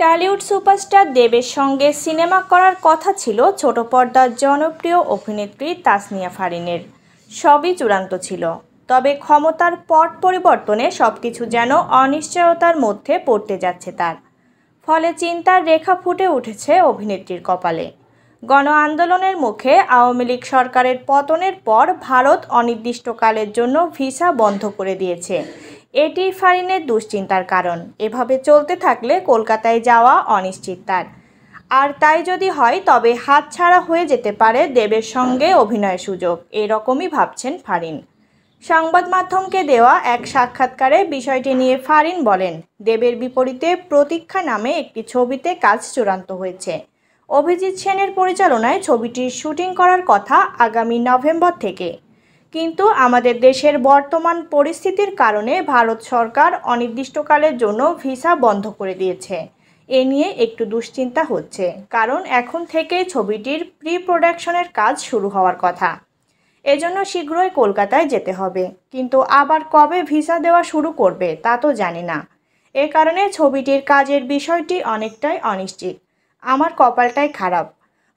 Tollywood superstar দেবের সঙ্গে cinema করার কথা ছিল ছোট পর্দার জনপ্রিয় অভিনেত্রী তাসনিয়া ফারিনের। সবই চূড়ান্ত ছিল, তবে ক্ষমতার পট পরিবর্তনে সবকিছু যেন অনিশ্চয়তার মধ্যে পড়তে যাচ্ছে তার। ফলে চিন্তার রেখা ফুটে উঠেছে অভিনেত্রীর কপালে। গণ আন্দোলনের মুখে আওয়ামী লীগ সরকারের পতনের পর ভারত অনির্দিষ্টকালের জন্য ভিসা বন্ধ করে দিয়েছে। এটি ফারিনের দুশ্চিন্তার কারণ। এভাবে চলতে থাকলে কলকাতায় যাওয়া অনিশ্চিত তার। আর তাই যদি হয় তবে হাতছাড়া হয়ে যেতে পারে দেবের সঙ্গে অভিনয়ের সুযোগ, এরকমই ভাবছেন ফারিন। সংবাদ মাধ্যমকে দেওয়া এক সাক্ষাৎকারে বিষয়টি নিয়ে ফারিন বলেন, দেবের বিপরীতে প্রতীক্ষা নামে একটি ছবিতে কাজ চূড়ান্ত হয়েছে। অভিজিৎ সেনের পরিচালনায় ছবিটির শুটিং করার কথা আগামী নভেম্বর থেকে। কিন্তু আমাদের দেশের বর্তমান পরিস্থিতির কারণে ভারত সরকার অনির্দিষ্টকালের জন্য ভিসা বন্ধ করে দিয়েছে। এ নিয়ে একটু দুশ্চিন্তা হচ্ছে, কারণ এখন থেকেই ছবিটির প্রি প্রোডাকশনের কাজ শুরু হওয়ার কথা। এজন্য শীঘ্রই কলকাতায় যেতে হবে, কিন্তু আবার কবে ভিসা দেওয়া শুরু করবে তা তো জানি না। এ কারণে ছবিটির কাজের বিষয়টি অনেকটাই অনিশ্চিত। আমার কপালটাই খারাপ।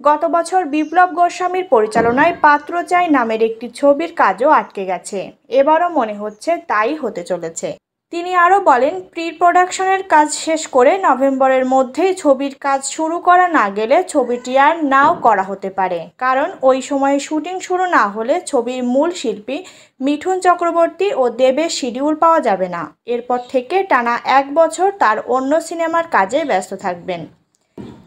গত বছর বিপ্লব গোস্বামীর পরিচালনায় পাত্র চাই নামের একটি ছবির কাজও আটকে গেছে। এবারও মনে হচ্ছে তাই হতে চলেছে। তিনি আরও বলেন, প্রি প্রোডাকশনের কাজ শেষ করে নভেম্বরের মধ্যেই ছবির কাজ শুরু করা না গেলে ছবিটি আর নাও করা হতে পারে, কারণ ওই সময়ে শুটিং শুরু না হলে ছবির মূল শিল্পী মিঠুন চক্রবর্তী ও দেবের শিডিউল পাওয়া যাবে না। এরপর থেকে টানা 1 বছর তার অন্য সিনেমার কাজে ব্যস্ত থাকবেন।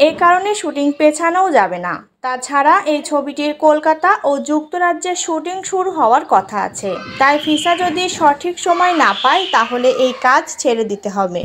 এ কারণে শুটিং পেছানোও যাবে না। তাছাড়া এই ছবিটির কলকাতা ও যুক্তরাজ্যে শুটিং শুরু হওয়ার কথা আছে, তাই ভিসা যদি সঠিক সময় না পায় তাহলে এই কাজ ছেড়ে দিতে হবে।